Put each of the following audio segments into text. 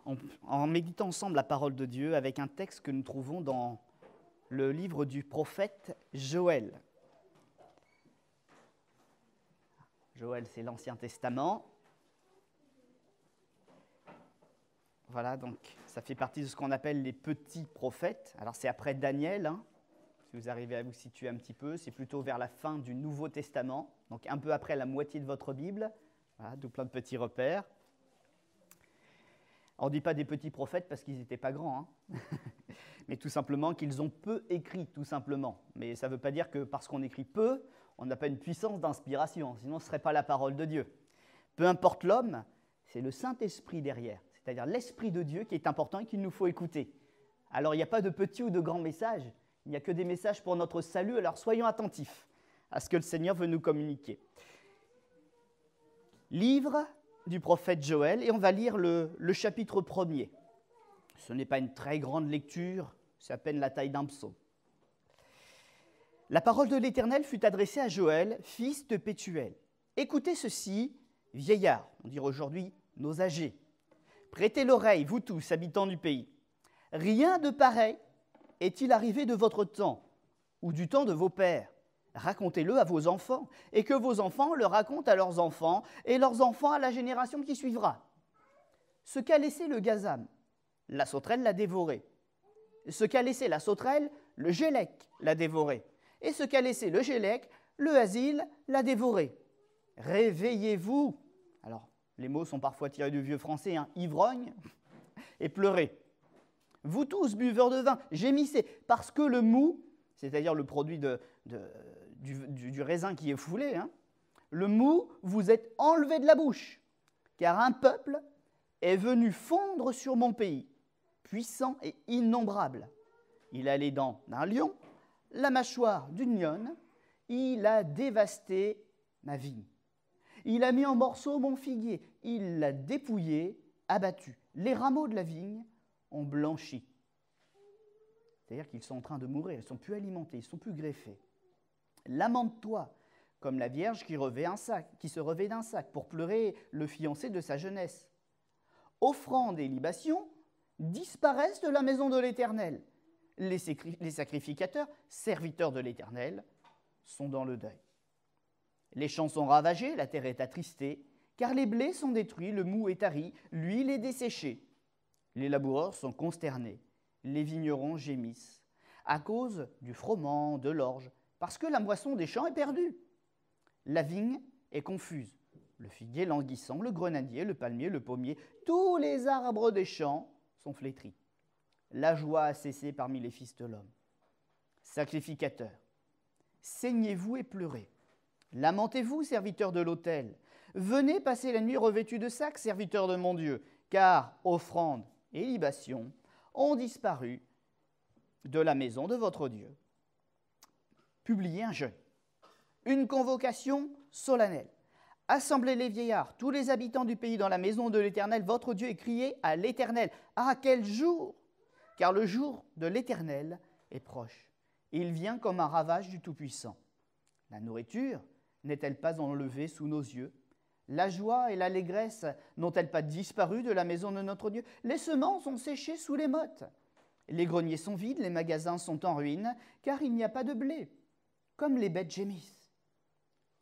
en méditant ensemble la parole de Dieu avec un texte que nous trouvons dans le livre du prophète Joël. Joël, c'est l'Ancien Testament. Voilà, donc ça fait partie de ce qu'on appelle les petits prophètes. Alors c'est après Daniel, hein, si vous arrivez à vous situer un petit peu, c'est plutôt vers la fin du Nouveau Testament, donc un peu après la moitié de votre Bible, voilà, d'où plein de petits repères. On ne dit pas des petits prophètes parce qu'ils n'étaient pas grands, hein. Mais tout simplement qu'ils ont peu écrit, tout simplement. Mais ça ne veut pas dire que parce qu'on écrit peu, on n'a pas une puissance d'inspiration, sinon ce ne serait pas la parole de Dieu. Peu importe l'homme, c'est le Saint-Esprit derrière, c'est-à-dire l'Esprit de Dieu qui est important et qu'il nous faut écouter. Alors il n'y a pas de petits ou de grands messages, il n'y a que des messages pour notre salut, alors soyons attentifs à ce que le Seigneur veut nous communiquer. Livre du prophète Joël, et on va lire le chapitre 1er. Ce n'est pas une très grande lecture, c'est à peine la taille d'un psaume. La parole de l'Éternel fut adressée à Joël, fils de Pétuel. Écoutez ceci, vieillards, on dirait aujourd'hui nos âgés. Prêtez l'oreille, vous tous, habitants du pays. Rien de pareil est-il arrivé de votre temps ou du temps de vos pères. Racontez-le à vos enfants, et que vos enfants le racontent à leurs enfants, et leurs enfants à la génération qui suivra. Ce qu'a laissé le gazam, la sauterelle l'a dévoré. Ce qu'a laissé la sauterelle, le gélec l'a dévoré. Et ce qu'a laissé le gélec, le asile l'a dévoré. Réveillez-vous. Alors, les mots sont parfois tirés du vieux français, hein, ivrogne, et pleurez. Vous tous, buveurs de vin, gémissez, parce que le mou, c'est-à-dire le produit du raisin qui est foulé, hein, le mou vous est enlevé de la bouche, car un peuple est venu fondre sur mon pays, puissant et innombrable. Il a les dents d'un lion, la mâchoire d'une lionne, il a dévasté ma vigne. Il a mis en morceaux mon figuier, il l'a dépouillé, abattu. Les rameaux de la vigne ont blanchi. C'est-à-dire qu'ils sont en train de mourir, ils ne sont plus alimentés, ils ne sont plus greffés. Lamente-toi, comme la vierge qui se revêt d'un sac pour pleurer le fiancé de sa jeunesse. Offrandes et libations disparaissent de la maison de l'Éternel. Les sacrificateurs, serviteurs de l'Éternel, sont dans le deuil. Les champs sont ravagés, la terre est attristée, car les blés sont détruits, le mou est tari, l'huile est desséchée. Les laboureurs sont consternés, les vignerons gémissent, à cause du froment, de l'orge, parce que la moisson des champs est perdue. La vigne est confuse, le figuier languissant, le grenadier, le palmier, le pommier, tous les arbres des champs sont flétris. La joie a cessé parmi les fils de l'homme. Sacrificateurs, saignez-vous et pleurez. Lamentez-vous, serviteurs de l'autel. Venez passer la nuit revêtus de sacs, serviteurs de mon Dieu, car offrandes et libations ont disparu de la maison de votre Dieu. Publiez un jeûne, une convocation solennelle. Assemblez les vieillards, tous les habitants du pays dans la maison de l'Éternel, votre Dieu, et criez à l'Éternel. Ah, quel jour! Car le jour de l'Éternel est proche. Il vient comme un ravage du Tout-Puissant. La nourriture n'est-elle pas enlevée sous nos yeux? La joie et l'allégresse n'ont-elles pas disparu de la maison de notre Dieu? Les semences ont séché sous les mottes. Les greniers sont vides, les magasins sont en ruine, car il n'y a pas de blé, comme les bêtes gémissent.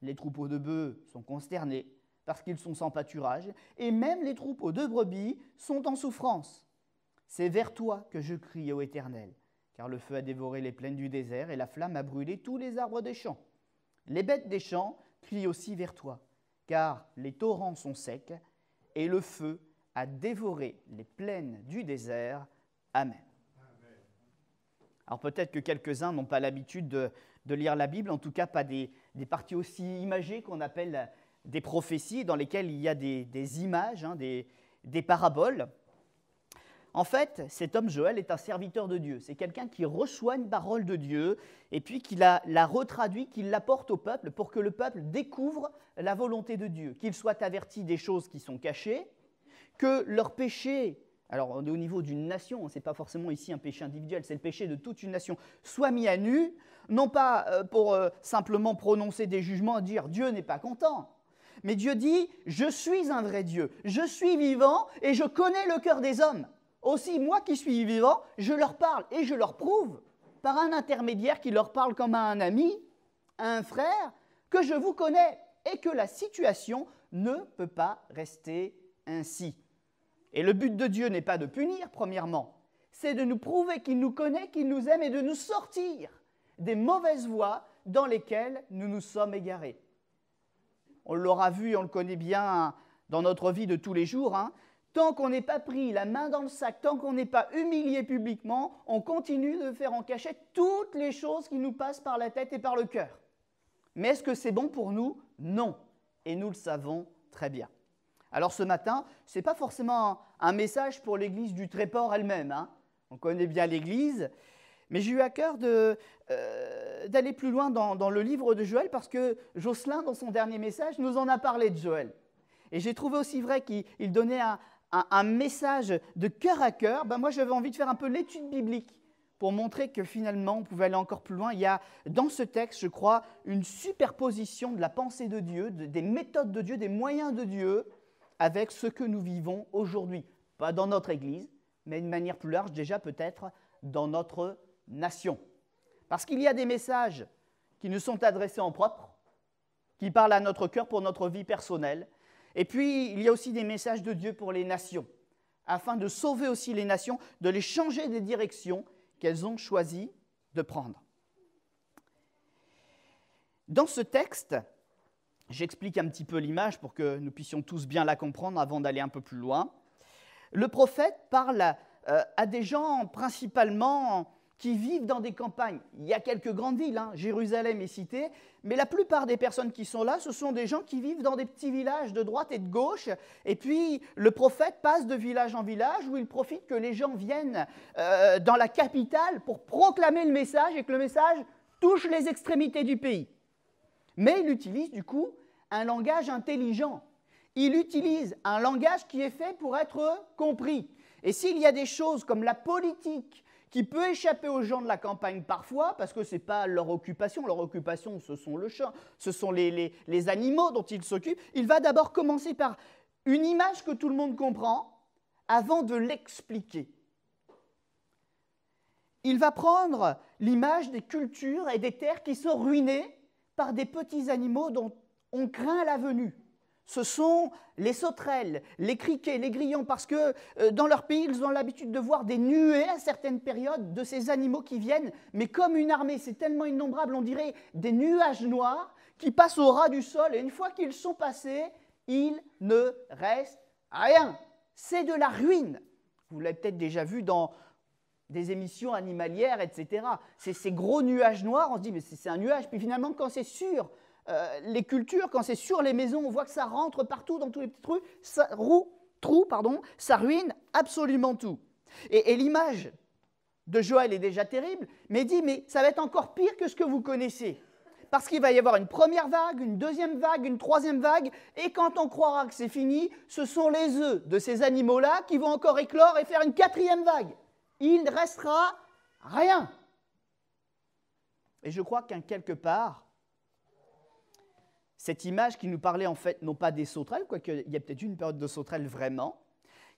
Les troupeaux de bœufs sont consternés, parce qu'ils sont sans pâturage, et même les troupeaux de brebis sont en souffrance. C'est vers toi que je crie, ô Éternel, car le feu a dévoré les plaines du désert, et la flamme a brûlé tous les arbres des champs. Les bêtes des champs crient aussi vers toi, car les torrents sont secs, et le feu a dévoré les plaines du désert. Amen. Alors peut-être que quelques-uns n'ont pas l'habitude de lire la Bible, en tout cas pas des parties aussi imagées qu'on appelle des prophéties, dans lesquelles il y a des images, hein, des paraboles. En fait, cet homme Joël est un serviteur de Dieu. C'est quelqu'un qui reçoit une parole de Dieu et puis qui la retraduit, qui l'apporte au peuple pour que le peuple découvre la volonté de Dieu, qu'il soit averti des choses qui sont cachées, que leurs péchés, alors on est au niveau d'une nation, ce n'est pas forcément ici un péché individuel, c'est le péché de toute une nation, soit mis à nu, non pas pour simplement prononcer des jugements et dire Dieu n'est pas content, Mais Dieu dit, je suis un vrai Dieu, je suis vivant et je connais le cœur des hommes. Aussi, moi qui suis vivant, je leur parle et je leur prouve, par un intermédiaire qui leur parle comme à un ami, à un frère, que je vous connais et que la situation ne peut pas rester ainsi. Et le but de Dieu n'est pas de punir, premièrement, c'est de nous prouver qu'il nous connaît, qu'il nous aime et de nous sortir des mauvaises voies dans lesquelles nous nous sommes égarés. On l'aura vu, on le connaît bien dans notre vie de tous les jours, hein. Tant qu'on n'est pas pris la main dans le sac, tant qu'on n'est pas humilié publiquement, on continue de faire en cachette toutes les choses qui nous passent par la tête et par le cœur. Mais est-ce que c'est bon pour nous? Non. Et nous le savons très bien. Alors ce matin, ce n'est pas forcément un message pour l'église du Tréport elle-même, hein. On connaît bien l'église, mais j'ai eu à cœur d'aller plus loin dans le livre de Joël parce que Jocelyn, dans son dernier message, nous en a parlé de Joël. Et j'ai trouvé aussi vrai qu'il donnait un message de cœur à cœur. Ben moi, j'avais envie de faire un peu l'étude biblique pour montrer que finalement, on pouvait aller encore plus loin. Il y a dans ce texte, je crois, une superposition de la pensée de Dieu, des méthodes de Dieu, des moyens de Dieu avec ce que nous vivons aujourd'hui. Pas dans notre Église, mais d'une manière plus large, déjà peut-être dans notre nation. Parce qu'il y a des messages qui nous sont adressés en propre, qui parlent à notre cœur pour notre vie personnelle. Et puis, il y a aussi des messages de Dieu pour les nations, afin de sauver aussi les nations, de les changer des directions qu'elles ont choisi de prendre. Dans ce texte, j'explique un petit peu l'image pour que nous puissions tous bien la comprendre avant d'aller un peu plus loin. Le prophète parle à des gens principalement qui vivent dans des campagnes. Il y a quelques grandes villes, hein, Jérusalem est citée, mais la plupart des personnes qui sont là, ce sont des gens qui vivent dans des petits villages de droite et de gauche. Et puis, le prophète passe de village en village où il profite que les gens viennent dans la capitale pour proclamer le message et que le message touche les extrémités du pays. Mais il utilise du coup un langage intelligent. Il utilise un langage qui est fait pour être compris. Et s'il y a des choses comme la politique qui peut échapper aux gens de la campagne parfois, parce que ce n'est pas leur occupation, ce sont le champ, ce sont les animaux dont ils s'occupent, il va d'abord commencer par une image que tout le monde comprend avant de l'expliquer. Il va prendre l'image des cultures et des terres qui sont ruinées par des petits animaux dont on craint la venue. Ce sont les sauterelles, les criquets, les grillons, parce que dans leur pays, ils ont l'habitude de voir des nuées à certaines périodes de ces animaux qui viennent, mais comme une armée, c'est tellement innombrable, on dirait des nuages noirs qui passent au ras du sol, et une fois qu'ils sont passés, il ne reste rien. C'est de la ruine. Vous l'avez peut-être déjà vu dans des émissions animalières, etc. C'est ces gros nuages noirs, on se dit, mais c'est un nuage, puis finalement, quand c'est sur les cultures, quand c'est sur les maisons, on voit que ça rentre partout dans tous les petits trous, ça ruine absolument tout. Et l'image de Joël est déjà terrible, mais il dit, mais ça va être encore pire que ce que vous connaissez. Parce qu'il va y avoir une première vague, une deuxième vague, une troisième vague, et quand on croira que c'est fini, ce sont les œufs de ces animaux-là qui vont encore éclore et faire une quatrième vague. Il ne restera rien. Et je crois qu'en quelque part, cette image qui nous parlait en fait, non pas des sauterelles, quoique il y a peut-être eu une période de sauterelles vraiment,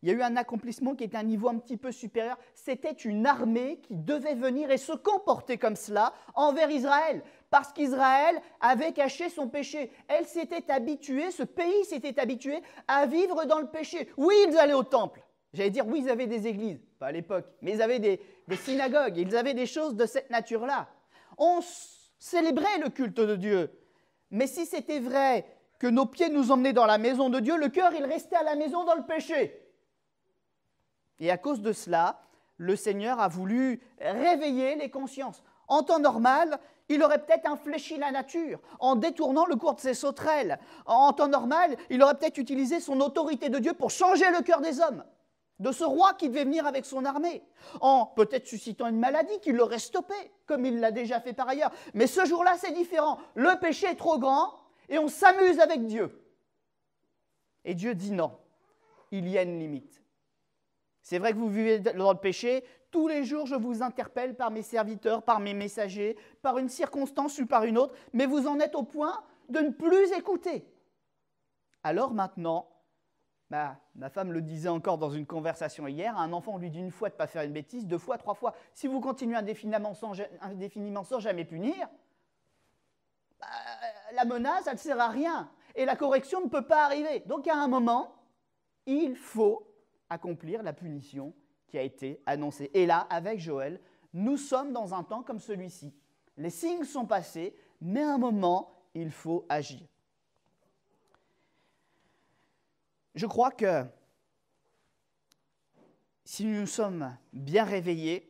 il y a eu un accomplissement qui était à un niveau un petit peu supérieur. C'était une armée qui devait venir et se comporter comme cela envers Israël, parce qu'Israël avait caché son péché. Elle s'était habituée, ce pays s'était habitué à vivre dans le péché. Oui, ils allaient au temple. J'allais dire, oui, ils avaient des églises, pas à l'époque, mais ils avaient des synagogues, ils avaient des choses de cette nature-là. On célébrait le culte de Dieu. Mais si c'était vrai que nos pieds nous emmenaient dans la maison de Dieu, le cœur, il restait à la maison dans le péché. Et à cause de cela, le Seigneur a voulu réveiller les consciences. En temps normal, il aurait peut-être infléchi la nature en détournant le cours de ses sauterelles. En temps normal, il aurait peut-être utilisé son autorité de Dieu pour changer le cœur des hommes, de ce roi qui devait venir avec son armée, en peut-être suscitant une maladie qui l'aurait stoppé, comme il l'a déjà fait par ailleurs. Mais ce jour-là, c'est différent. Le péché est trop grand et on s'amuse avec Dieu. Et Dieu dit non, il y a une limite. C'est vrai que vous vivez dans le péché, tous les jours je vous interpelle par mes serviteurs, par mes messagers, par une circonstance ou par une autre, mais vous en êtes au point de ne plus écouter. alors maintenant, ma femme le disait encore dans une conversation hier, un enfant, on lui dit une fois de ne pas faire une bêtise, 2 fois, 3 fois. Si vous continuez indéfiniment sans jamais punir, la menace, elle ne sert à rien. Et la correction ne peut pas arriver. Donc à un moment, il faut accomplir la punition qui a été annoncée. Et là, avec Joël, nous sommes dans un temps comme celui-ci. Les signes sont passés, mais à un moment, il faut agir. Je crois que si nous sommes bien réveillés,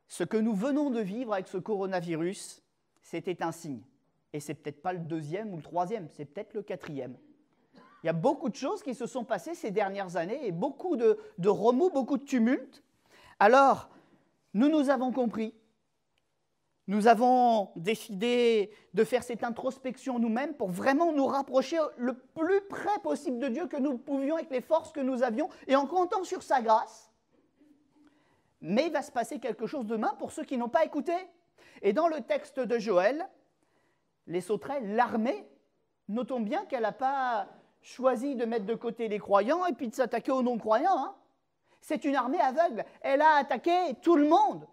ce que nous venons de vivre avec ce coronavirus, c'était un signe. Et c'est peut-être pas le 2e ou le 3e, c'est peut-être le 4e. Il y a beaucoup de choses qui se sont passées ces dernières années et beaucoup de remous, beaucoup de tumultes. Alors, nous avons compris. Nous avons décidé de faire cette introspection nous-mêmes pour vraiment nous rapprocher le plus près possible de Dieu que nous pouvions avec les forces que nous avions et en comptant sur sa grâce. Mais il va se passer quelque chose demain pour ceux qui n'ont pas écouté. Et dans le texte de Joël, les sauterelles, l'armée, notons bien qu'elle n'a pas choisi de mettre de côté les croyants et puis de s'attaquer aux non-croyants. Hein. C'est une armée aveugle. Elle a attaqué tout le monde.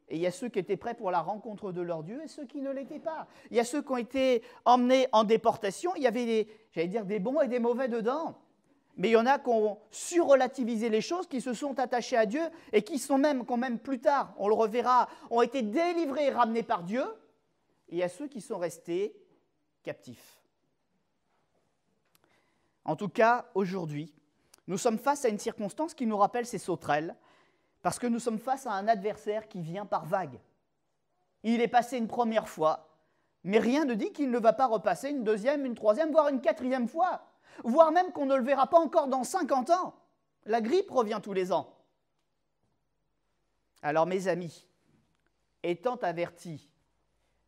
Et il y a ceux qui étaient prêts pour la rencontre de leur Dieu et ceux qui ne l'étaient pas. Il y a ceux qui ont été emmenés en déportation. Il y avait, des bons et des mauvais dedans. Mais il y en a qui ont surrelativisé les choses, qui se sont attachés à Dieu et qui sont même, quand même plus tard, on le reverra, ont été délivrés et ramenés par Dieu. Et il y a ceux qui sont restés captifs. En tout cas, aujourd'hui, nous sommes face à une circonstance qui nous rappelle ces sauterelles, parce que nous sommes face à un adversaire qui vient par vagues. Il est passé une première fois, mais rien ne dit qu'il ne va pas repasser une deuxième, une troisième, voire une 4e fois, voire même qu'on ne le verra pas encore dans 50 ans. La grippe revient tous les ans. Alors mes amis, étant avertis,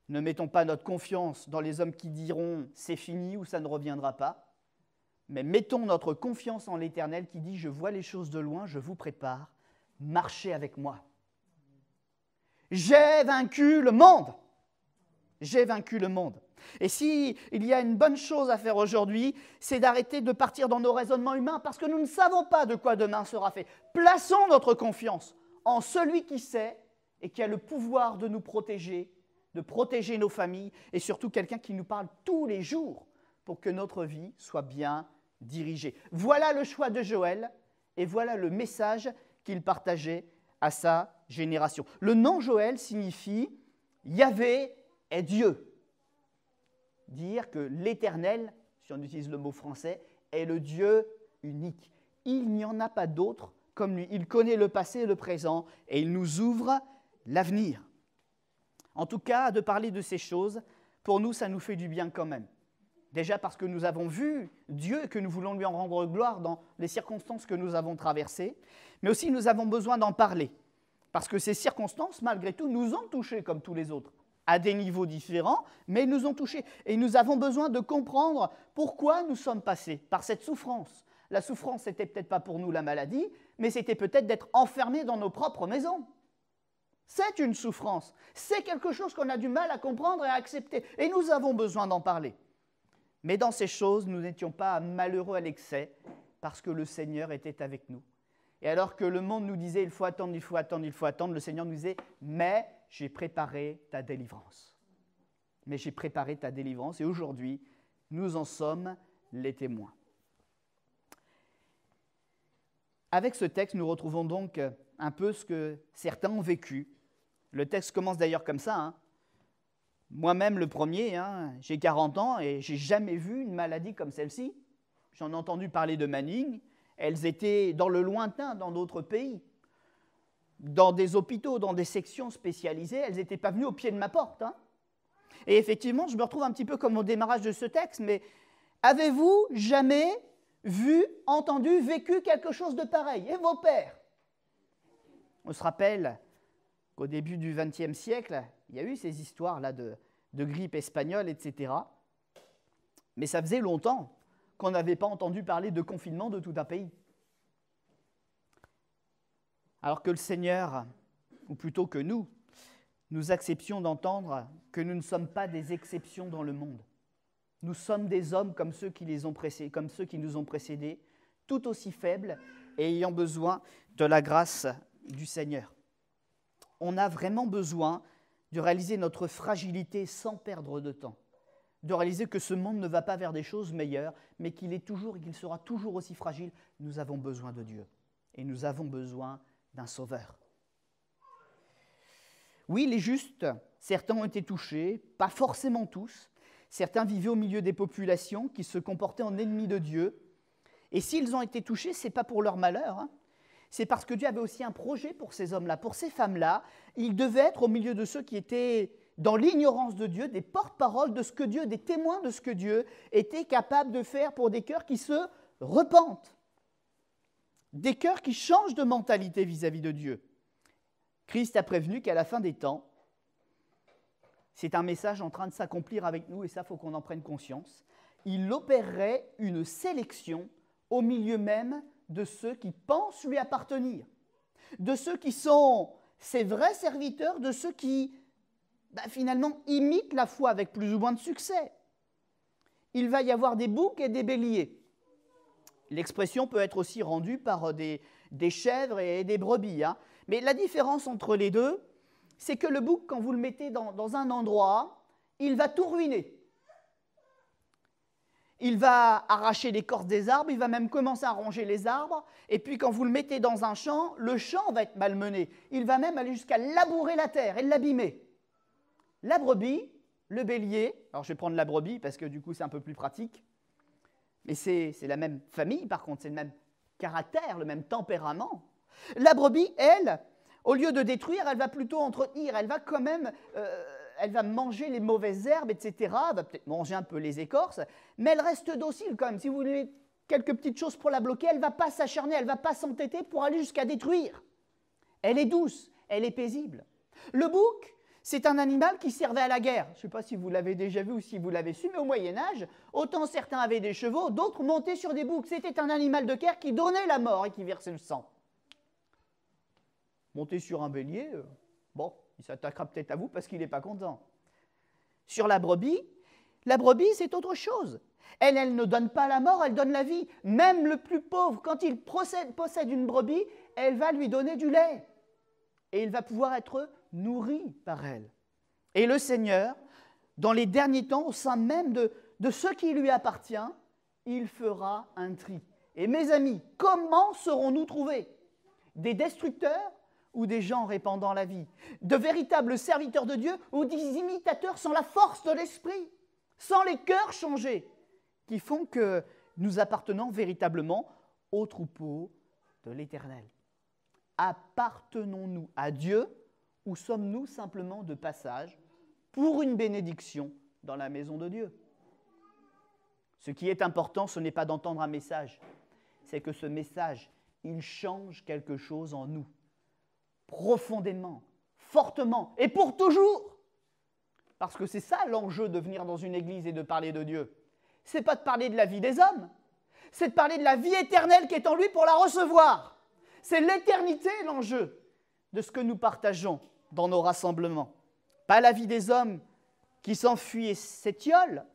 ne mettons pas notre confiance dans les hommes qui diront « c'est fini » ou « ça ne reviendra pas », mais mettons notre confiance en l'Éternel qui dit « je vois les choses de loin, je vous prépare ». Marchez avec moi. J'ai vaincu le monde. J'ai vaincu le monde. Et s'il y a une bonne chose à faire aujourd'hui, c'est d'arrêter de partir dans nos raisonnements humains parce que nous ne savons pas de quoi demain sera fait. Plaçons notre confiance en celui qui sait et qui a le pouvoir de nous protéger, de protéger nos familles et surtout quelqu'un qui nous parle tous les jours pour que notre vie soit bien dirigée. Voilà le choix de Joël et voilà le message qu'il partageait à sa génération. Le nom Joël signifie « Yahvé est Dieu ». Dire que l'Éternel, si on utilise le mot français, est le Dieu unique. Il n'y en a pas d'autre comme lui. Il connaît le passé et le présent et il nous ouvre l'avenir. En tout cas, de parler de ces choses, pour nous, ça nous fait du bien quand même. Déjà parce que nous avons vu Dieu et que nous voulons lui en rendre gloire dans les circonstances que nous avons traversées, mais aussi nous avons besoin d'en parler. Parce que ces circonstances, malgré tout, nous ont touchés comme tous les autres, à des niveaux différents, mais ils nous ont touchés. Et nous avons besoin de comprendre pourquoi nous sommes passés par cette souffrance. La souffrance, ce n'était peut-être pas pour nous la maladie, mais c'était peut-être d'être enfermés dans nos propres maisons. C'est une souffrance. C'est quelque chose qu'on a du mal à comprendre et à accepter. Et nous avons besoin d'en parler. Mais dans ces choses, nous n'étions pas malheureux à l'excès parce que le Seigneur était avec nous. Et alors que le monde nous disait « il faut attendre, il faut attendre, il faut attendre », le Seigneur nous disait « mais j'ai préparé ta délivrance ». Mais j'ai préparé ta délivrance et aujourd'hui, nous en sommes les témoins. Avec ce texte, nous retrouvons donc un peu ce que certains ont vécu. Le texte commence d'ailleurs comme ça, hein. Moi-même, le premier, j'ai 40 ans et je n'ai jamais vu une maladie comme celle-ci. J'en ai entendu parler de manignes. Elles étaient dans le lointain, dans d'autres pays, dans des hôpitaux, dans des sections spécialisées. Elles n'étaient pas venues au pied de ma porte. Et effectivement, je me retrouve un petit peu comme au démarrage de ce texte, mais avez-vous jamais vu, entendu, vécu quelque chose de pareil? Et vos pères? On se rappelle qu'au début du XXe siècle, il y a eu ces histoires-là de grippe espagnole, etc. Mais ça faisait longtemps qu'on n'avait pas entendu parler de confinement de tout un pays. Alors que le Seigneur, ou plutôt que nous acceptions d'entendre que nous ne sommes pas des exceptions dans le monde. Nous sommes des hommes comme ceux qui nous ont précédés, tout aussi faibles et ayant besoin de la grâce du Seigneur. On a vraiment besoin de réaliser notre fragilité sans perdre de temps, de réaliser que ce monde ne va pas vers des choses meilleures, mais qu'il sera toujours aussi fragile. Nous avons besoin de Dieu et nous avons besoin d'un Sauveur. Oui, les justes, certains ont été touchés, pas forcément tous. Certains vivaient au milieu des populations qui se comportaient en ennemis de Dieu. Et s'ils ont été touchés, ce n'est pas pour leur malheur, hein. C'est parce que Dieu avait aussi un projet pour ces hommes-là, pour ces femmes-là. Ils devaient être au milieu de ceux qui étaient dans l'ignorance de Dieu, des porte-paroles de ce que Dieu, des témoins de ce que Dieu était capable de faire pour des cœurs qui se repentent, des cœurs qui changent de mentalité vis-à-vis de Dieu. Christ a prévenu qu'à la fin des temps, c'est un message en train de s'accomplir avec nous, et ça, il faut qu'on en prenne conscience. Il opérerait une sélection au milieu même de ceux qui pensent lui appartenir, de ceux qui sont ses vrais serviteurs, de ceux qui, finalement, imitent la foi avec plus ou moins de succès. Il va y avoir des boucs et des béliers. L'expression peut être aussi rendue par des chèvres et des brebis, hein. Mais la différence entre les deux, c'est que le bouc, quand vous le mettez dans un endroit, il va tout ruiner. Il va arracher l'écorce des arbres, il va même commencer à ronger les arbres, et puis quand vous le mettez dans un champ, le champ va être malmené. Il va même aller jusqu'à labourer la terre et l'abîmer. La brebis, le bélier, alors je vais prendre la brebis parce que du coup c'est un peu plus pratique, mais c'est la même famille par contre, c'est le même caractère, le même tempérament. La brebis, elle, au lieu de détruire, elle va plutôt entretenir, elle va quand même... elle va manger les mauvaises herbes, etc. Elle va peut-être manger un peu les écorces, mais elle reste docile quand même. Si vous voulez quelques petites choses pour la bloquer, elle ne va pas s'acharner, elle ne va pas s'entêter pour aller jusqu'à détruire. Elle est douce, elle est paisible. Le bouc, c'est un animal qui servait à la guerre. Je ne sais pas si vous l'avez déjà vu ou si vous l'avez su, mais au Moyen-Âge, autant certains avaient des chevaux, d'autres montaient sur des boucs. C'était un animal de guerre qui donnait la mort et qui versait le sang. Monter sur un bélier, bon... il s'attaquera peut-être à vous parce qu'il n'est pas content. Sur la brebis, c'est autre chose. Elle ne donne pas la mort, elle donne la vie. Même le plus pauvre, quand il possède une brebis, elle va lui donner du lait. Et il va pouvoir être nourri par elle. Et le Seigneur, dans les derniers temps, au sein même de ce qui lui appartient, il fera un tri. Et mes amis, comment serons-nous trouvés? Des destructeurs ou des gens répandant la vie, de véritables serviteurs de Dieu ou des imitateurs sans la force de l'esprit, sans les cœurs changés, qui font que nous appartenons véritablement au troupeau de l'Éternel. Appartenons-nous à Dieu ou sommes-nous simplement de passage pour une bénédiction dans la maison de Dieu? Ce qui est important, ce n'est pas d'entendre un message, c'est que ce message, il change quelque chose en nous. Profondément, fortement et pour toujours. Parce que c'est ça l'enjeu de venir dans une église et de parler de Dieu. Ce n'est pas de parler de la vie des hommes, c'est de parler de la vie éternelle qui est en lui pour la recevoir. C'est l'éternité l'enjeu de ce que nous partageons dans nos rassemblements. Pas la vie des hommes qui s'enfuient et s'étiolent,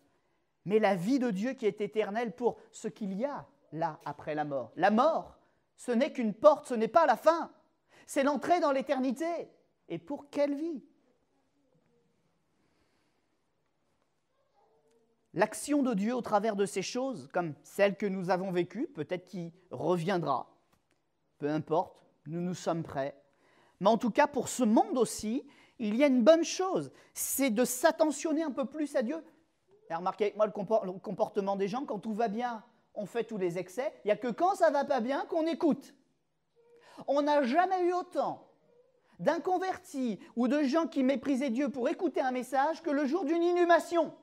mais la vie de Dieu qui est éternelle pour ce qu'il y a là après la mort. La mort, ce n'est qu'une porte, ce n'est pas la fin. C'est l'entrée dans l'éternité. Et pour quelle vie? L'action de Dieu au travers de ces choses, comme celle que nous avons vécue, peut-être qui reviendra. Peu importe, nous sommes prêts. Mais en tout cas, pour ce monde aussi, il y a une bonne chose, c'est de s'attentionner un peu plus à Dieu. Et remarquez avec moi le comportement des gens, quand tout va bien, on fait tous les excès. Il n'y a que quand ça ne va pas bien qu'on écoute. On n'a jamais eu autant d'inconvertis ou de gens qui méprisaient Dieu pour écouter un message que le jour d'une inhumation.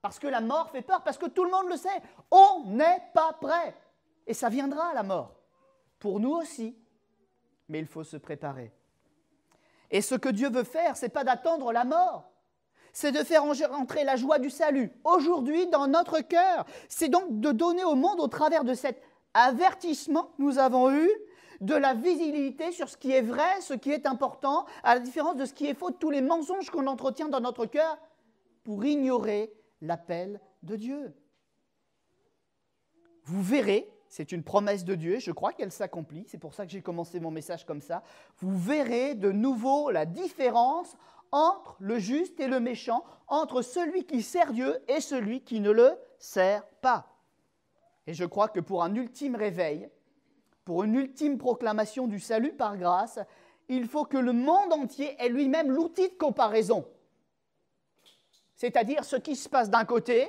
Parce que la mort fait peur, parce que tout le monde le sait. On n'est pas prêt. Et ça viendra, la mort. Pour nous aussi. Mais il faut se préparer. Et ce que Dieu veut faire, ce n'est pas d'attendre la mort. C'est de faire entrer la joie du salut aujourd'hui dans notre cœur. C'est donc de donner au monde, au travers de cet avertissement que nous avons eu, de la visibilité sur ce qui est vrai, ce qui est important, à la différence de ce qui est faux, de tous les mensonges qu'on entretient dans notre cœur pour ignorer l'appel de Dieu. Vous verrez, c'est une promesse de Dieu, je crois qu'elle s'accomplit, c'est pour ça que j'ai commencé mon message comme ça, vous verrez de nouveau la différence entre le juste et le méchant, entre celui qui sert Dieu et celui qui ne le sert pas. Et je crois que pour un ultime réveil, pour une ultime proclamation du salut par grâce, il faut que le monde entier ait lui-même l'outil de comparaison. C'est-à-dire ce qui se passe d'un côté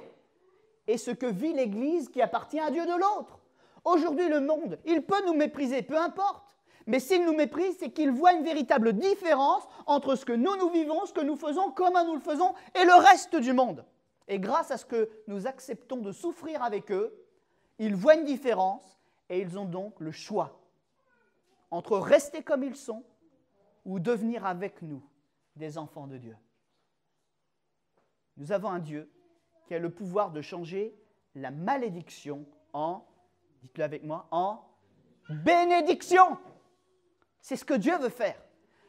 et ce que vit l'Église qui appartient à Dieu de l'autre. Aujourd'hui, le monde, il peut nous mépriser, peu importe. Mais s'il nous méprise, c'est qu'il voit une véritable différence entre ce que nous vivons, ce que nous faisons, comment nous le faisons, et le reste du monde. Et grâce à ce que nous acceptons de souffrir avec eux, ils voient une différence et ils ont donc le choix entre rester comme ils sont ou devenir avec nous des enfants de Dieu. Nous avons un Dieu qui a le pouvoir de changer la malédiction en, dites-le avec moi, en bénédiction. C'est ce que Dieu veut faire.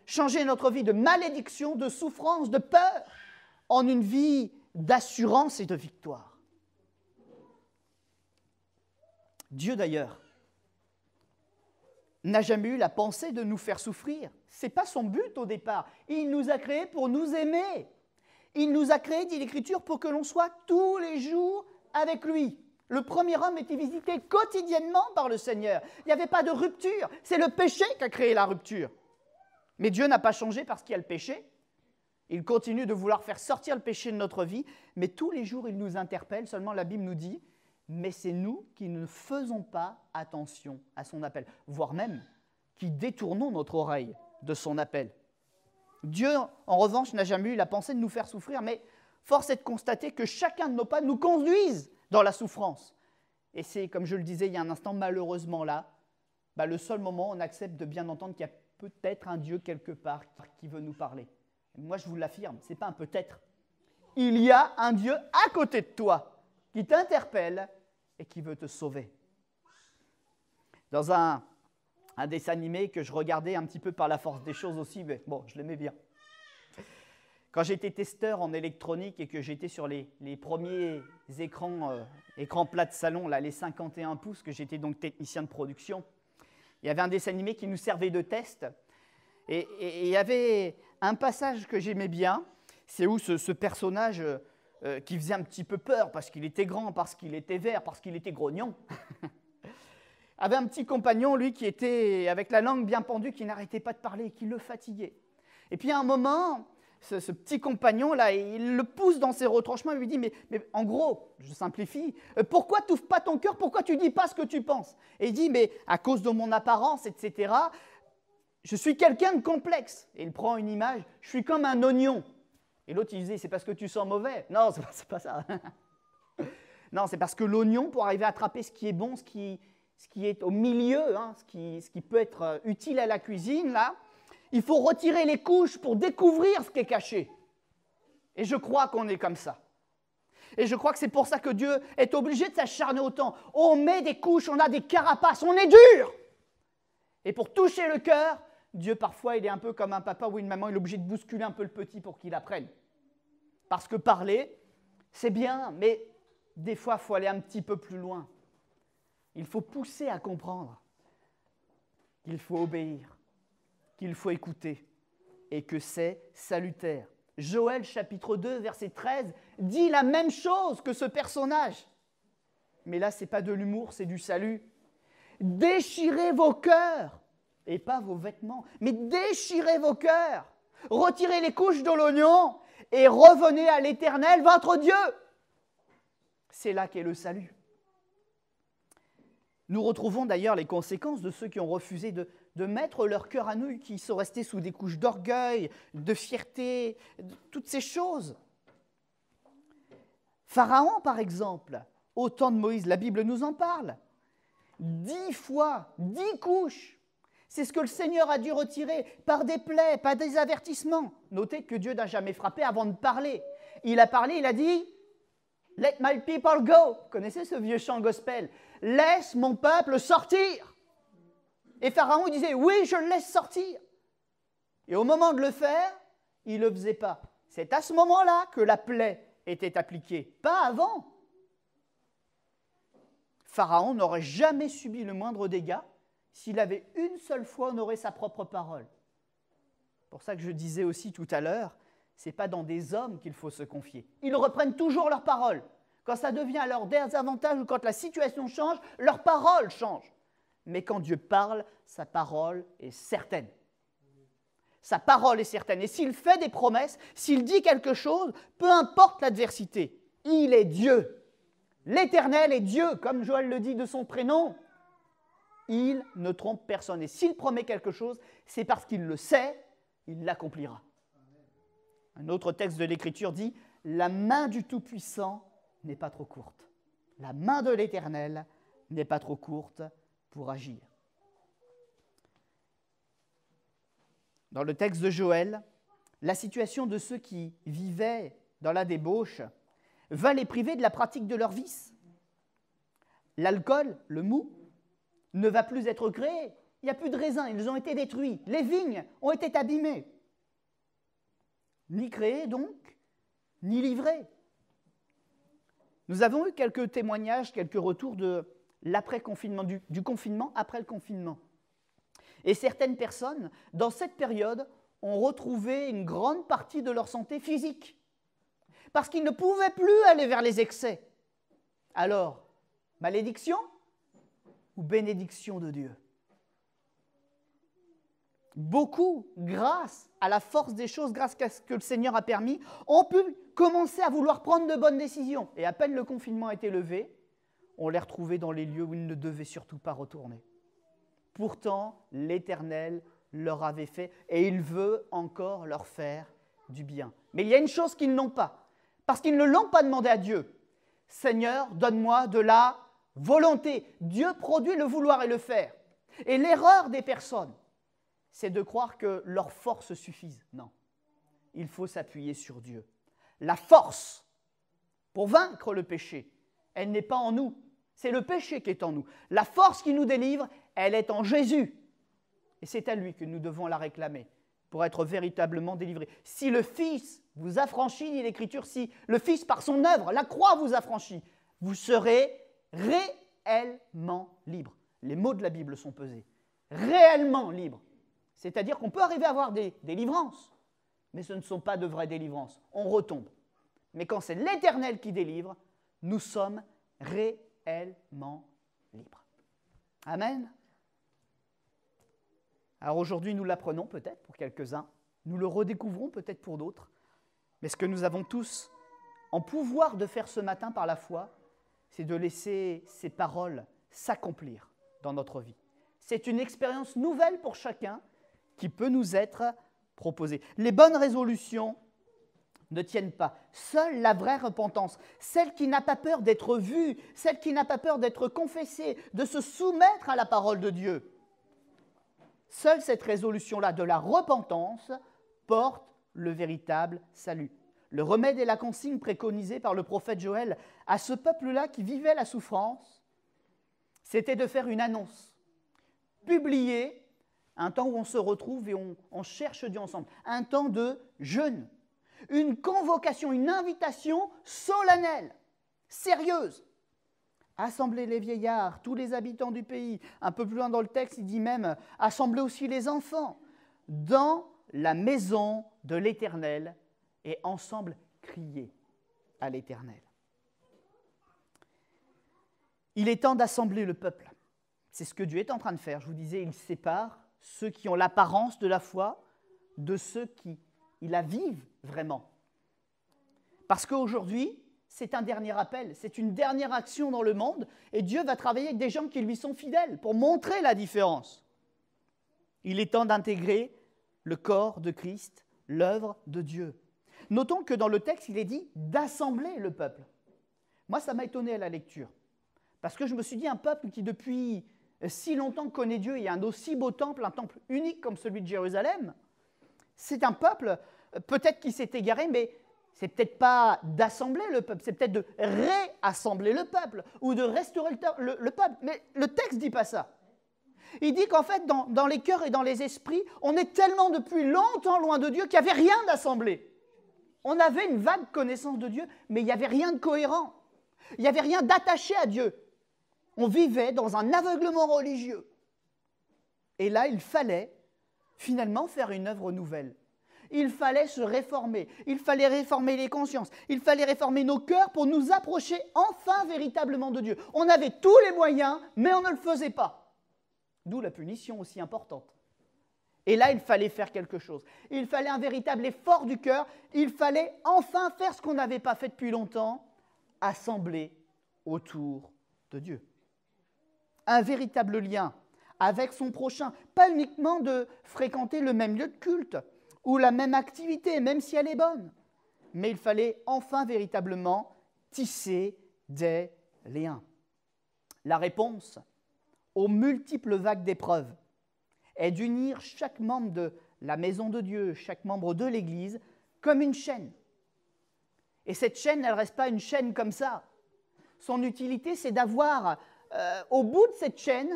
Changer notre vie de malédiction, de souffrance, de peur, en une vie d'assurance et de victoire. Dieu d'ailleurs n'a jamais eu la pensée de nous faire souffrir. Ce n'est pas son but au départ. Il nous a créés pour nous aimer. Il nous a créés, dit l'Écriture, pour que l'on soit tous les jours avec lui. Le premier homme était visité quotidiennement par le Seigneur. Il n'y avait pas de rupture. C'est le péché qui a créé la rupture. Mais Dieu n'a pas changé parce qu'il y a le péché. Il continue de vouloir faire sortir le péché de notre vie, mais tous les jours, il nous interpelle. Seulement, la Bible nous dit, mais c'est nous qui ne faisons pas attention à son appel, voire même qui détournons notre oreille de son appel. Dieu, en revanche, n'a jamais eu la pensée de nous faire souffrir, mais force est de constater que chacun de nos pas nous conduisent dans la souffrance. Et c'est, comme je le disais il y a un instant, malheureusement là, le seul moment où on accepte de bien entendre qu'il y a peut-être un Dieu quelque part qui veut nous parler. Et moi, je vous l'affirme, ce n'est pas un peut-être. Il y a un Dieu à côté de toi qui t'interpelle et qui veut te sauver. Dans un dessin animé que je regardais un petit peu par la force des choses aussi, mais bon, je l'aimais bien. Quand j'étais testeur en électronique et que j'étais sur les premiers écrans plats de salon, là, les 51 pouces, que j'étais donc technicien de production, il y avait un dessin animé qui nous servait de test. Et il y avait un passage que j'aimais bien, c'est où ce personnage qui faisait un petit peu peur parce qu'il était grand, parce qu'il était vert, parce qu'il était grognon, avait un petit compagnon, lui, qui était avec la langue bien pendue, qui n'arrêtait pas de parler, qui le fatiguait. Et puis à un moment, ce petit compagnon-là, il le pousse dans ses retranchements, il lui dit, mais en gros, je simplifie, pourquoi tu n'ouvres pas ton cœur, pourquoi tu ne dis pas ce que tu penses? Et il dit, mais à cause de mon apparence, etc., je suis quelqu'un de complexe. Et il prend une image, je suis comme un oignon. Et l'autre, il disait, c'est parce que tu sens mauvais. Non, c'est pas ça. Non, c'est parce que l'oignon, pour arriver à attraper ce qui est bon, ce qui est au milieu, hein, ce qui peut être utile à la cuisine, là, il faut retirer les couches pour découvrir ce qui est caché. Et je crois qu'on est comme ça. Et je crois que c'est pour ça que Dieu est obligé de s'acharner autant. On met des couches, on a des carapaces, on est dur. Et pour toucher le cœur, Dieu, parfois, il est un peu comme un papa ou une maman, il est obligé de bousculer un peu le petit pour qu'il apprenne. Parce que parler, c'est bien, mais des fois, il faut aller un petit peu plus loin. Il faut pousser à comprendre qu'il faut obéir, qu'il faut écouter et que c'est salutaire. Joël, chapitre 2, verset 13, dit la même chose que ce personnage. Mais là, ce n'est pas de l'humour, c'est du salut. Déchirez vos cœurs, et pas vos vêtements, mais déchirez vos cœurs. Retirez les couches de l'oignon et revenez à l'Éternel, votre Dieu. C'est là qu'est le salut. Nous retrouvons d'ailleurs les conséquences de ceux qui ont refusé de mettre leur cœur à nu, qui sont restés sous des couches d'orgueil, de fierté, de toutes ces choses. Pharaon, par exemple, au temps de Moïse, la Bible nous en parle. 10 fois, 10 couches. C'est ce que le Seigneur a dû retirer par des plaies, par des avertissements. Notez que Dieu n'a jamais frappé avant de parler. Il a parlé, il a dit « Let my people go ». Vous connaissez ce vieux chant gospel? « Laisse mon peuple sortir ». Et Pharaon disait « Oui, je le laisse sortir ». Et au moment de le faire, il ne le faisait pas. C'est à ce moment-là que la plaie était appliquée, pas avant. Pharaon n'aurait jamais subi le moindre dégât s'il avait une seule fois honoré sa propre parole. C'est pour ça que je disais aussi tout à l'heure, ce n'est pas dans des hommes qu'il faut se confier. Ils reprennent toujours leur parole. Quand ça devient à leur désavantage ou quand la situation change, leur parole change. Mais quand Dieu parle, sa parole est certaine. Sa parole est certaine. Et s'il fait des promesses, s'il dit quelque chose, peu importe l'adversité, il est Dieu. L'Éternel est Dieu, comme Joël le dit de son prénom. Il ne trompe personne. Et s'il promet quelque chose, c'est parce qu'il le sait, il l'accomplira. Un autre texte de l'Écriture dit « La main du Tout-Puissant n'est pas trop courte. La main de l'Éternel n'est pas trop courte pour agir. » Dans le texte de Joël, la situation de ceux qui vivaient dans la débauche va les priver de la pratique de leur vice. L'alcool, le mou, ne va plus être créé. Il n'y a plus de raisins, ils ont été détruits. Les vignes ont été abîmées. Ni créés donc, ni livrés. Nous avons eu quelques témoignages, quelques retours de l'après-confinement, du confinement après le confinement. Et certaines personnes, dans cette période, ont retrouvé une grande partie de leur santé physique. Parce qu'ils ne pouvaient plus aller vers les excès. Alors, malédiction ou bénédiction de Dieu? Beaucoup, grâce à la force des choses, grâce à ce que le Seigneur a permis, ont pu commencer à vouloir prendre de bonnes décisions. Et à peine le confinement a été levé, on les retrouvait dans les lieux où ils ne devaient surtout pas retourner. Pourtant, l'Éternel leur avait fait, et il veut encore leur faire du bien. Mais il y a une chose qu'ils n'ont pas, parce qu'ils ne l'ont pas demandé à Dieu. Seigneur, donne-moi de la volonté. Dieu produit le vouloir et le faire. Et l'erreur des personnes, c'est de croire que leur force suffise. Non, il faut s'appuyer sur Dieu. La force pour vaincre le péché, elle n'est pas en nous. C'est le péché qui est en nous. La force qui nous délivre, elle est en Jésus. Et c'est à lui que nous devons la réclamer pour être véritablement délivrés. Si le Fils vous affranchit, dit l'Écriture, si le Fils par son œuvre, la croix vous affranchit, vous serez réellement libre. Les mots de la Bible sont pesés. Réellement libre. C'est-à-dire qu'on peut arriver à avoir des délivrances, mais ce ne sont pas de vraies délivrances. On retombe. Mais quand c'est l'Éternel qui délivre, nous sommes réellement libres. Amen. Alors aujourd'hui, nous l'apprenons peut-être pour quelques-uns, nous le redécouvrons peut-être pour d'autres, mais ce que nous avons tous en pouvoir de faire ce matin par la foi, c'est de laisser ces paroles s'accomplir dans notre vie. C'est une expérience nouvelle pour chacun qui peut nous être proposée. Les bonnes résolutions ne tiennent pas. Seule la vraie repentance, celle qui n'a pas peur d'être vue, celle qui n'a pas peur d'être confessée, de se soumettre à la parole de Dieu, seule cette résolution-là de la repentance porte le véritable salut. Le remède et la consigne préconisés par le prophète Joël à ce peuple-là qui vivait la souffrance, c'était de faire une annonce, publier un temps où on se retrouve et on cherche Dieu ensemble, un temps de jeûne, une convocation, une invitation solennelle, sérieuse. Assemblez les vieillards, tous les habitants du pays. Un peu plus loin dans le texte, il dit même « Assemblez aussi les enfants dans la maison de l'Éternel et ensemble crier à l'Éternel. » Il est temps d'assembler le peuple. C'est ce que Dieu est en train de faire. Je vous disais, il sépare ceux qui ont l'apparence de la foi de ceux qui la vivent vraiment. Parce qu'aujourd'hui, c'est un dernier appel, c'est une dernière action dans le monde et Dieu va travailler avec des gens qui lui sont fidèles pour montrer la différence. Il est temps d'intégrer le corps de Christ, l'œuvre de Dieu. Notons que dans le texte, il est dit d'assembler le peuple. Moi, ça m'a étonné à la lecture parce que je me suis dit un peuple qui depuis si longtemps connaît Dieu et a un aussi beau temple, un temple unique comme celui de Jérusalem, c'est un peuple peut-être qui s'est égaré, mais c'est peut-être pas d'assembler le peuple, c'est peut-être de réassembler le peuple ou de restaurer le peuple. Mais le texte ne dit pas ça. Il dit qu'en fait, dans les cœurs et dans les esprits, on est tellement depuis longtemps loin de Dieu qu'il n'y avait rien d'assemblé. On avait une vague connaissance de Dieu, mais il n'y avait rien de cohérent. Il n'y avait rien d'attaché à Dieu. On vivait dans un aveuglement religieux. Et là, il fallait finalement faire une œuvre nouvelle. Il fallait se réformer, il fallait réformer les consciences, il fallait réformer nos cœurs pour nous approcher enfin véritablement de Dieu. On avait tous les moyens, mais on ne le faisait pas. D'où la punition aussi importante. Et là, il fallait faire quelque chose. Il fallait un véritable effort du cœur, il fallait enfin faire ce qu'on n'avait pas fait depuis longtemps, assembler autour de Dieu. Un véritable lien avec son prochain, pas uniquement de fréquenter le même lieu de culte ou la même activité, même si elle est bonne, mais il fallait enfin véritablement tisser des liens. La réponse aux multiples vagues d'épreuves est d'unir chaque membre de la maison de Dieu, chaque membre de l'Église, comme une chaîne. Et cette chaîne, elle ne reste pas une chaîne comme ça. Son utilité, c'est d'avoir au bout de cette chaîne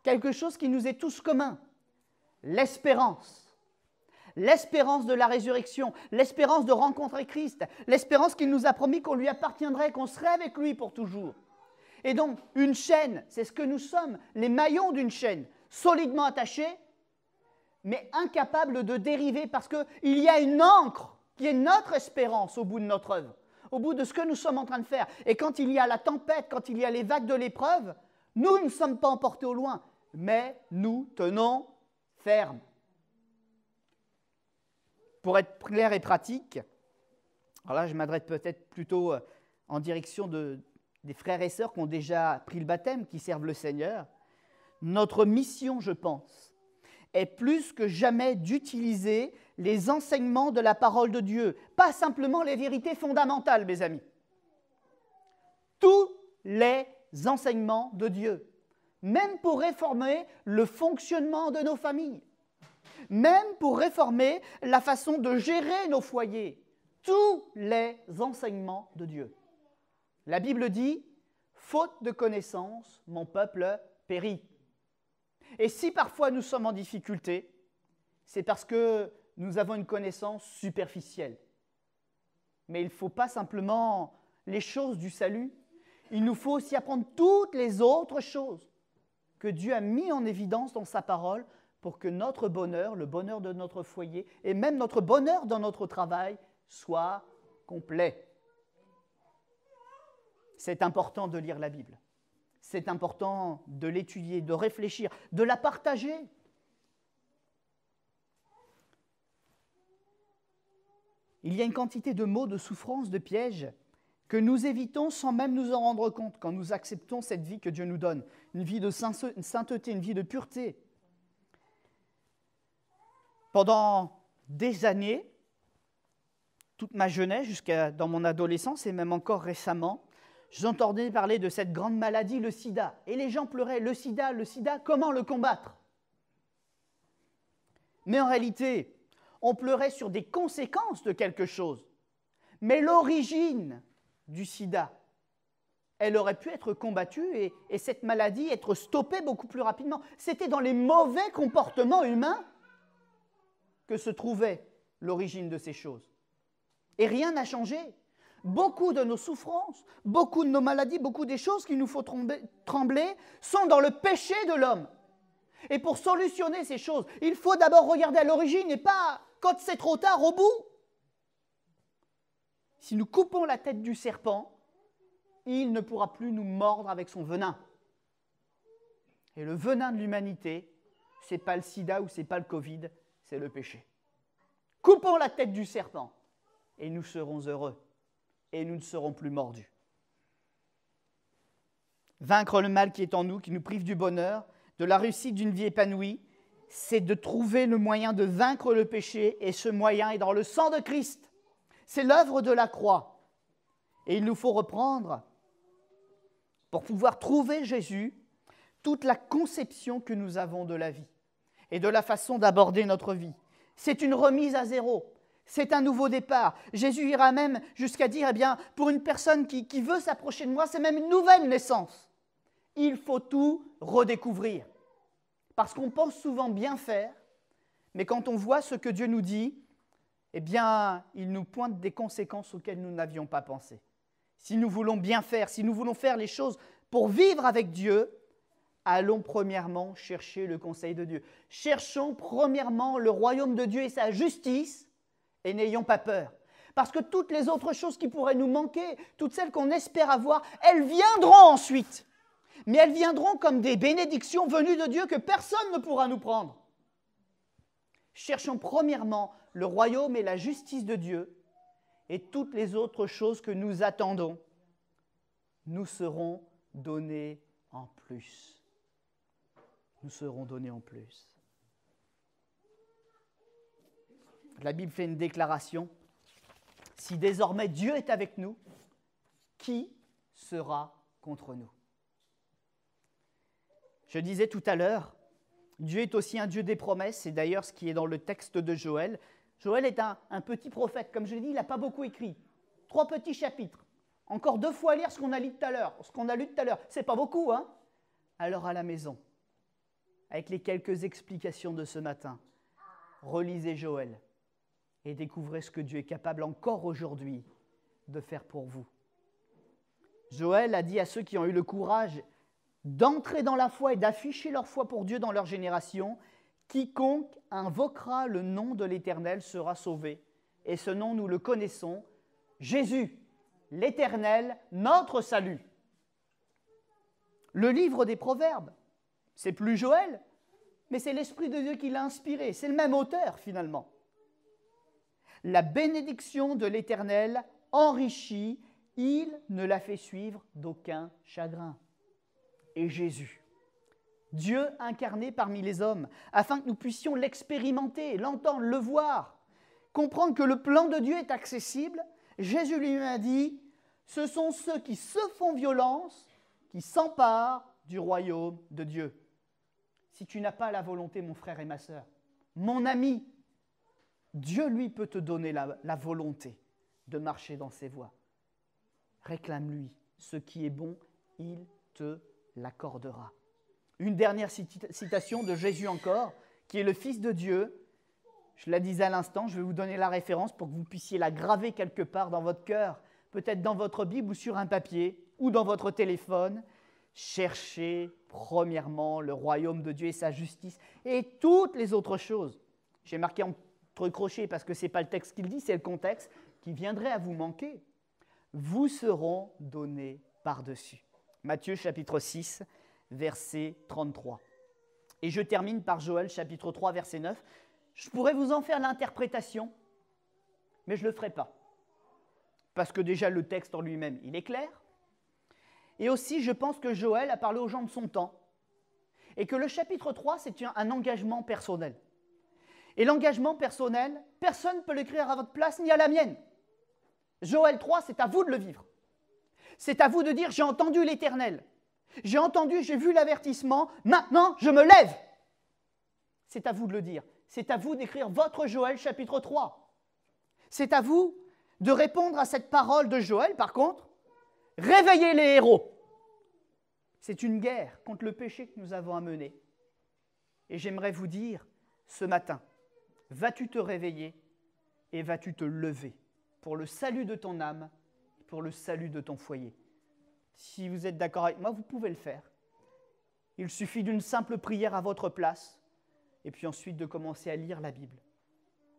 quelque chose qui nous est tous commun, l'espérance. L'espérance de la résurrection, l'espérance de rencontrer Christ, l'espérance qu'il nous a promis qu'on lui appartiendrait, qu'on serait avec lui pour toujours. Et donc, une chaîne, c'est ce que nous sommes, les maillons d'une chaîne, solidement attachés, mais incapables de dériver parce qu'il y a une ancre qui est notre espérance au bout de notre œuvre, au bout de ce que nous sommes en train de faire. Et quand il y a la tempête, quand il y a les vagues de l'épreuve, nous ne sommes pas emportés au loin, mais nous tenons ferme. Pour être clair et pratique, alors là je m'adresse peut-être plutôt en direction des frères et sœurs qui ont déjà pris le baptême, qui servent le Seigneur. Notre mission, je pense, est plus que jamais d'utiliser les enseignements de la parole de Dieu, pas simplement les vérités fondamentales, mes amis. Tous les enseignements de Dieu, même pour réformer le fonctionnement de nos familles, même pour réformer la façon de gérer nos foyers, tous les enseignements de Dieu. La Bible dit « Faute de connaissance, mon peuple périt ». Et si parfois nous sommes en difficulté, c'est parce que nous avons une connaissance superficielle. Mais il ne faut pas simplement les choses du salut, il nous faut aussi apprendre toutes les autres choses que Dieu a mis en évidence dans sa parole pour que notre bonheur, le bonheur de notre foyer et même notre bonheur dans notre travail soit complet. C'est important de lire la Bible. C'est important de l'étudier, de réfléchir, de la partager. Il y a une quantité de maux, de souffrances, de pièges que nous évitons sans même nous en rendre compte quand nous acceptons cette vie que Dieu nous donne, une vie de sainteté, une vie de pureté. Pendant des années, toute ma jeunesse, jusqu'à dans mon adolescence et même encore récemment, j'entendais parler de cette grande maladie, le sida. Et les gens pleuraient, le sida, comment le combattre? Mais en réalité, on pleurait sur des conséquences de quelque chose. Mais l'origine du sida, elle aurait pu être combattue et cette maladie être stoppée beaucoup plus rapidement. C'était dans les mauvais comportements humains que se trouvait l'origine de ces choses. Et rien n'a changé. Beaucoup de nos souffrances, beaucoup de nos maladies, beaucoup des choses qu'il nous faut trembler sont dans le péché de l'homme. Et pour solutionner ces choses, il faut d'abord regarder à l'origine et pas quand c'est trop tard au bout. Si nous coupons la tête du serpent, il ne pourra plus nous mordre avec son venin. Et le venin de l'humanité, ce n'est pas le sida ou ce n'est pas le Covid, c'est le péché. Coupons la tête du serpent et nous serons heureux et nous ne serons plus mordus. Vaincre le mal qui est en nous, qui nous prive du bonheur, de la réussite d'une vie épanouie, c'est de trouver le moyen de vaincre le péché et ce moyen est dans le sang de Christ. C'est l'œuvre de la croix. Et il nous faut reprendre, pour pouvoir trouver Jésus, toute la conception que nous avons de la vie et de la façon d'aborder notre vie. C'est une remise à zéro, c'est un nouveau départ. Jésus ira même jusqu'à dire, eh bien, pour une personne qui veut s'approcher de moi, c'est même une nouvelle naissance. Il faut tout redécouvrir. Parce qu'on pense souvent bien faire, mais quand on voit ce que Dieu nous dit, eh bien, il nous pointe des conséquences auxquelles nous n'avions pas pensé. Si nous voulons bien faire, si nous voulons faire les choses pour vivre avec Dieu, allons premièrement chercher le conseil de Dieu. Cherchons premièrement le royaume de Dieu et sa justice, et n'ayons pas peur. Parce que toutes les autres choses qui pourraient nous manquer, toutes celles qu'on espère avoir, elles viendront ensuite. Mais elles viendront comme des bénédictions venues de Dieu que personne ne pourra nous prendre. Cherchons premièrement le royaume et la justice de Dieu, et toutes les autres choses que nous attendons nous seront données en plus. Nous serons donnés en plus. La Bible fait une déclaration. Si désormais Dieu est avec nous, qui sera contre nous? Je disais tout à l'heure, Dieu est aussi un Dieu des promesses, c'est d'ailleurs ce qui est dans le texte de Joël. Joël est un petit prophète, comme je l'ai dit, il n'a pas beaucoup écrit. 3 petits chapitres. Encore 2 fois lire ce qu'on a lu tout à l'heure. C'est pas beaucoup, hein? Alors à la maison, avec les quelques explications de ce matin, relisez Joël et découvrez ce que Dieu est capable encore aujourd'hui de faire pour vous. Joël a dit à ceux qui ont eu le courage d'entrer dans la foi et d'afficher leur foi pour Dieu dans leur génération, quiconque invoquera le nom de l'Éternel sera sauvé. Et ce nom, nous le connaissons, Jésus, l'Éternel, notre salut. Le livre des Proverbes, c'est plus Joël, mais c'est l'Esprit de Dieu qui l'a inspiré. C'est le même auteur, finalement. La bénédiction de l'Éternel enrichit, il ne la fait suivre d'aucun chagrin. Et Jésus, Dieu incarné parmi les hommes, afin que nous puissions l'expérimenter, l'entendre, le voir, comprendre que le plan de Dieu est accessible, Jésus lui-même a dit, ce sont ceux qui se font violence, qui s'emparent du royaume de Dieu. Si tu n'as pas la volonté, mon frère et ma sœur, mon ami, Dieu, lui, peut te donner la volonté de marcher dans ses voies. Réclame-lui ce qui est bon, il te l'accordera. Une dernière citation de Jésus encore, qui est le Fils de Dieu. Je la disais à l'instant, je vais vous donner la référence pour que vous puissiez la graver quelque part dans votre cœur, peut-être dans votre Bible ou sur un papier, ou dans votre téléphone. Cherchez premièrement le royaume de Dieu et sa justice, et toutes les autres choses. J'ai marqué entre crochets parce que ce n'est pas le texte qu'il dit, c'est le contexte, qui viendrait à vous manquer. Vous seront donnés par-dessus. Matthieu chapitre 6, verset 33. Et je termine par Joël chapitre 3, verset 9. Je pourrais vous en faire l'interprétation, mais je ne le ferai pas. Parce que déjà le texte en lui-même, il est clair. Et aussi, je pense que Joël a parlé aux gens de son temps. Et que le chapitre 3, c'est un engagement personnel. Et l'engagement personnel, personne ne peut l'écrire à votre place ni à la mienne. Joël 3, c'est à vous de le vivre. C'est à vous de dire, j'ai entendu l'Éternel. J'ai entendu, j'ai vu l'avertissement, maintenant je me lève. C'est à vous de le dire. C'est à vous d'écrire votre Joël chapitre 3. C'est à vous de répondre à cette parole de Joël, par contre, réveillez les héros. C'est une guerre contre le péché que nous avons à mener. Et j'aimerais vous dire, ce matin, vas-tu te réveiller et vas-tu te lever pour le salut de ton âme, pour le salut de ton foyer. Si vous êtes d'accord avec moi, vous pouvez le faire. Il suffit d'une simple prière à votre place, et puis ensuite de commencer à lire la Bible,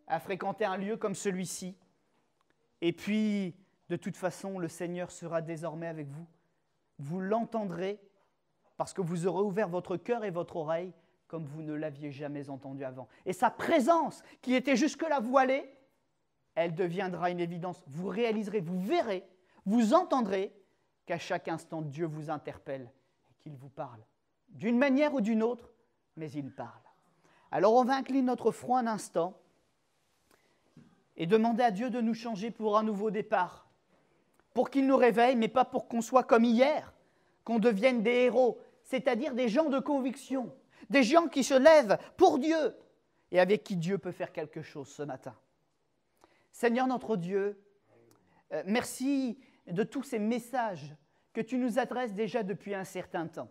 à fréquenter un lieu comme celui-ci, et puis, de toute façon, le Seigneur sera désormais avec vous. Vous l'entendrez, parce que vous aurez ouvert votre cœur et votre oreille, comme vous ne l'aviez jamais entendu avant. Et sa présence, qui était jusque-là voilée, elle deviendra une évidence. Vous réaliserez, vous verrez, vous entendrez qu'à chaque instant, Dieu vous interpelle et qu'il vous parle. D'une manière ou d'une autre, mais il parle. Alors on va incliner notre front un instant et demander à Dieu de nous changer pour un nouveau départ. Pour qu'il nous réveille, mais pas pour qu'on soit comme hier, qu'on devienne des héros, c'est-à-dire des gens de conviction, des gens qui se lèvent pour Dieu et avec qui Dieu peut faire quelque chose ce matin. Seigneur notre Dieu, merci de tous ces messages que tu nous adresses déjà depuis un certain temps.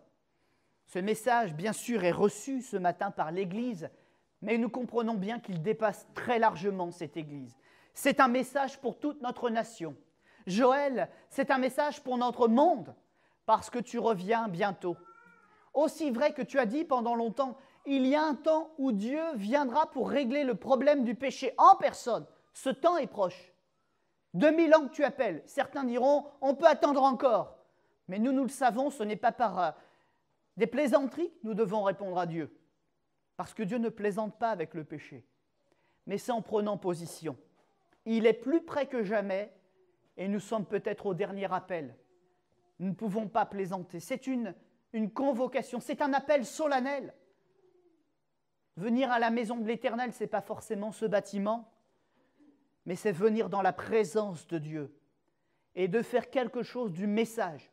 Ce message, bien sûr, est reçu ce matin par l'Église, mais nous comprenons bien qu'il dépasse très largement cette Église. C'est un message pour toute notre nation. Joël, c'est un message pour notre monde, parce que tu reviens bientôt. Aussi vrai que tu as dit pendant longtemps, il y a un temps où Dieu viendra pour régler le problème du péché en personne. Ce temps est proche. 2000 ans que tu appelles. Certains diront, on peut attendre encore. Mais nous le savons, ce n'est pas par des plaisanteries que nous devons répondre à Dieu. Parce que Dieu ne plaisante pas avec le péché. Mais c'est en prenant position. Il est plus près que jamais et nous sommes peut-être au dernier appel. Nous ne pouvons pas plaisanter. C'est une convocation, c'est un appel solennel. Venir à la maison de l'Éternel, ce n'est pas forcément ce bâtiment, mais c'est venir dans la présence de Dieu et de faire quelque chose du message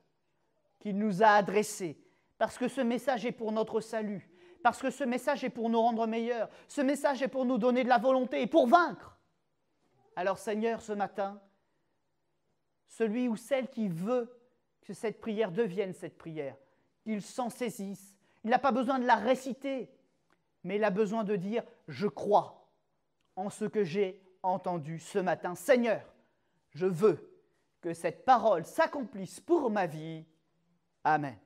qu'il nous a adressé, parce que ce message est pour notre salut, parce que ce message est pour nous rendre meilleurs, ce message est pour nous donner de la volonté et pour vaincre. Alors Seigneur, ce matin, celui ou celle qui veut que cette prière devienne cette prière, qu'il s'en saisisse, il n'a pas besoin de la réciter, mais il a besoin de dire « Je crois en ce que j'ai entendu ce matin. Seigneur, je veux que cette parole s'accomplisse pour ma vie. Amen. »